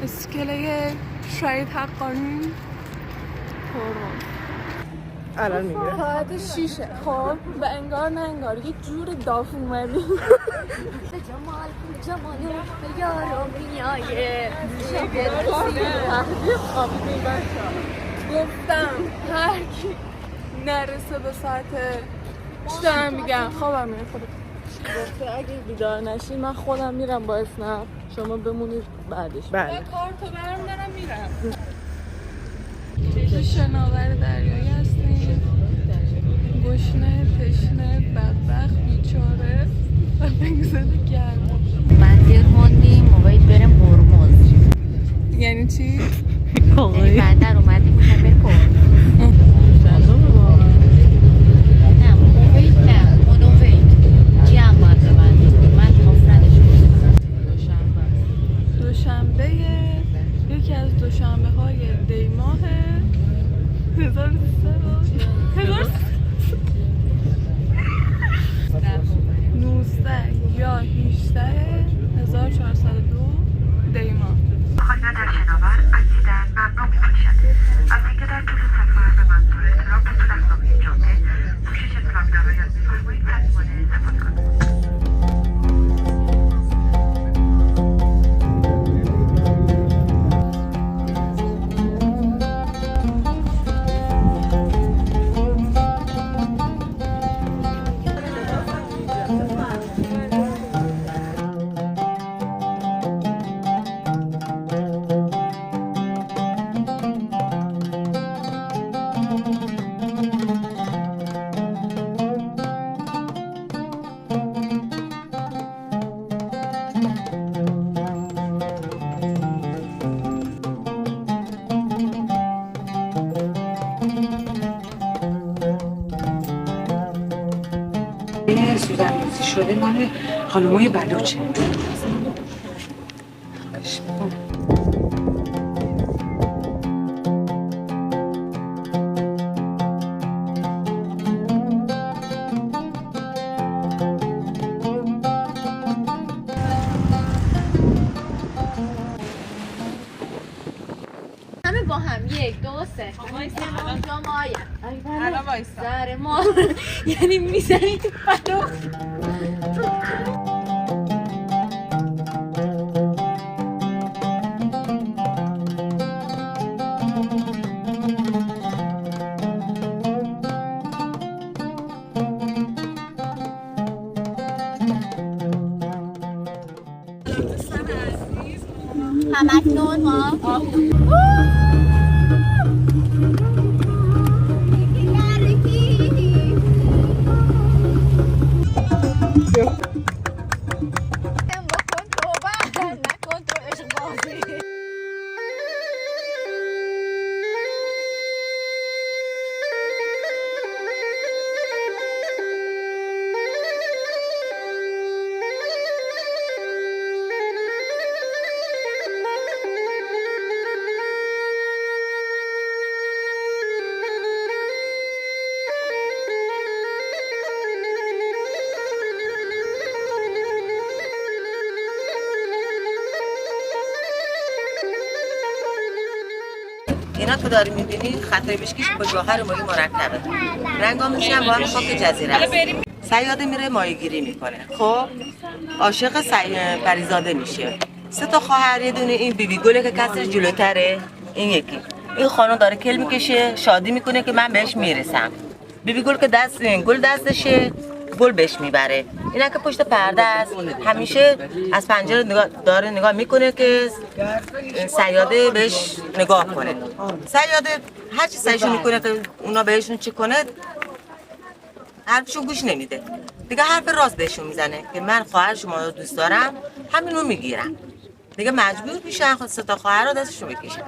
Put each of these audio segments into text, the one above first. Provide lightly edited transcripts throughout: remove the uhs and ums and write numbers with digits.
اسکله شهید حقانی تورموز الان میگه ساعت 6 خب و انگار نه انگار یه جور داف اومدیم جمال یارو میایه گفتم هر کی نرسه به ساعت چی دارم میگم خوابم میره گفته اگه بیدار نشین من خودم میرم با اسنپ شما بمونید بعدش بله کارتو برم دارم میرم تو شناور دریایی هستیم گشنه تشنه بدبخت بیچاره و بگذاره گرم منزل موندیم باید بریم هرمز. یعنی چی؟ یعنی بندر اومدیم میخوایم بریم هرمز. نه موویت نه مونوویت چی هم باید ببندیم من مفردش کنم دوشنبه یکی از دوشنبه های دی ماه 19 یا 18 1402 دی ماه اهالی در شناور اکیدن ممنوع میباشد از اینکه در طول سفر به منظور اطلاع به طولنامه جاده پوشش اطلاق را رعایت می‌فرمایید صمیمانه استفاده کنید. سوزن‌ریزی شده مال خانمای بلوچه. همه با هم 1 2 3 جا مایه الان وایسا سر ما یعنی میزنی تو پلو همکنون ما اینا که داری میبینی خطای بشکیش با جوهر ماهی مرکبه. رنگامش هم با هم خاک جزیره است. صیاده میره ماهیگیری میکنه. خب عاشق پریزاده میشه. 3 تا خواهر، یه دونه این بیبی گله که کسرش جلوتره، این یکی. این خانم داره کل میکشه، شادی میکنه که من بهش میرسم. بیبی گل که گل دستشه، گل بهش میبره. اینا که پشت پرده است، همیشه از پنجره نگاه میکنه که صیاده بهش نگاه کنه. صیاده هر چی سعیشو میکنه که اونا بهشون چی کنه، حرفشون گوش نمیده. دیگه حرف راست بهشون میزنه که من خواهر شما رو دوست دارم، همینو میگیرم. دیگه مجبور میشن خود 3 تا خواهر رو دستشون بکشن.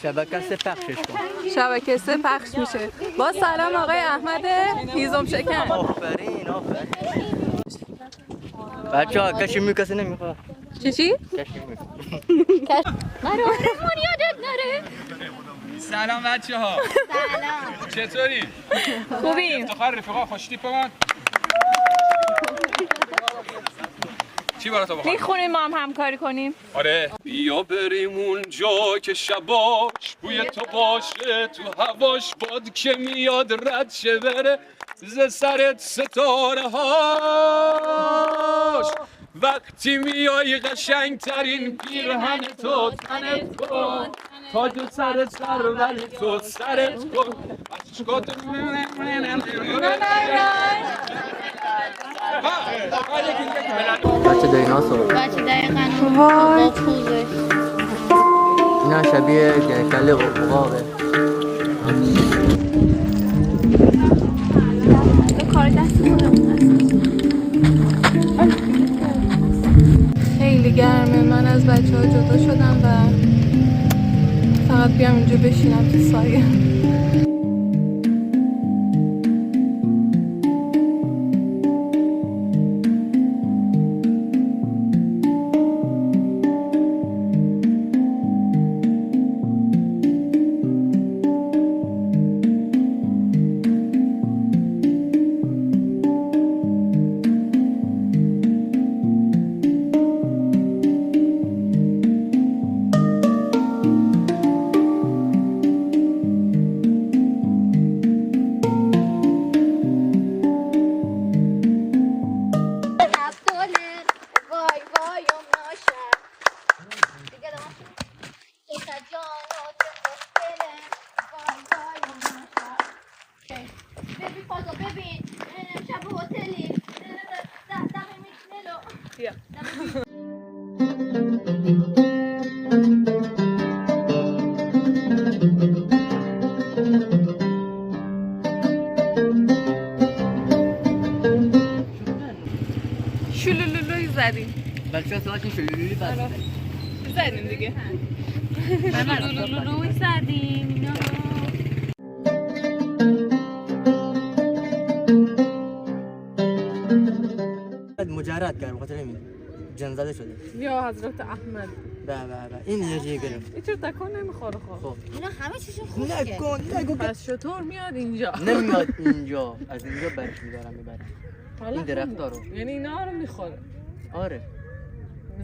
شبکه 3 پخشش کن. شبکه 3 پخش میشه. با سلام آقای احمد هیزم شکن. آفرین. بچه‌ها کشمیر کسی نمیخواد. چی؟ کشمیر. مرورمون یادت نره. سلام بچه‌ها. سلام. چطوری؟ خوبیم. افتخار رفقا خوشتیپمون. چی براتون بخوام؟ میخونیم ما هم همکاری کنیم. آره. بیا بریم اونجا که شباش بوی تو باشه تو هواش باد که میاد رد شه بره ز سرت ستاره هاش وقتی میای قشنگ ترین پیرهن تو تنت کن تاج سرت سرور تو سرت کن بچه دیناسور. بچه دقیقا با پوزش. اینا شبیه کله عقابه. تو کار دست خودمون خیلی گرمه. من از بچه ها جدا شدم و فقط بیام اینجا بشینم تو سایه. شلولولوی زدیم. بچه‌ها ساعتین شلولی بس. زدیم دیگه. شلولولوی زدیم اینا. مجرد کردم خاطر همین جن زده شده. یا حضرت احمد. به این یه گرفت. این چرا تکان نمیخوره خواه؟ اینا همه چیشون خوشگه. نگو پس چطور میاد اینجا؟ نمیاد اینجا. از اینجا برش میدارم میبرم. حالا این درخت دارو. یعنی اینا رو میخوره. آره.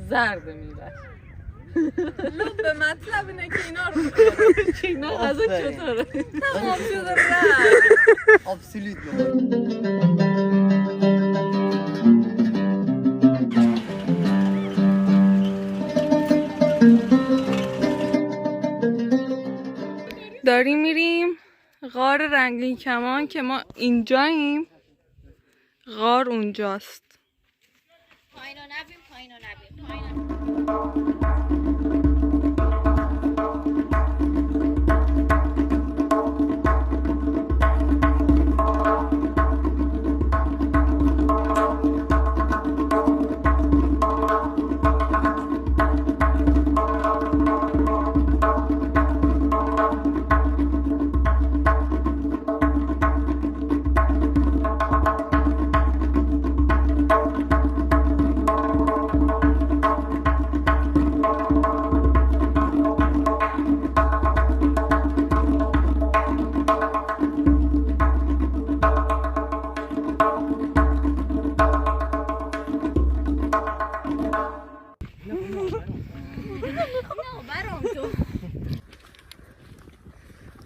زرد میبر. به مطلب اینه که اینا رو میخوره. که اینا غذا چطوره؟ تمام شده رد. ابسولوت. داریم میریم غار رنگین کمان که ما اینجاییم. غار اونجاست. پایین رو نبیم.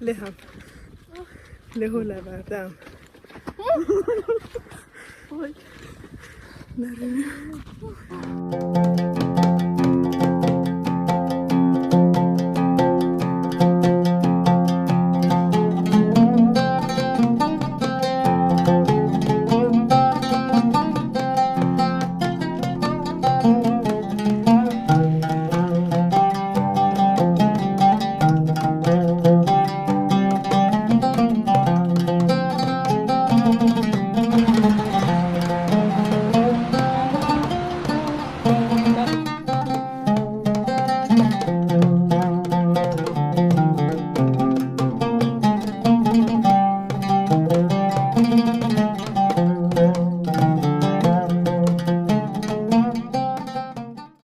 لهم له لبردم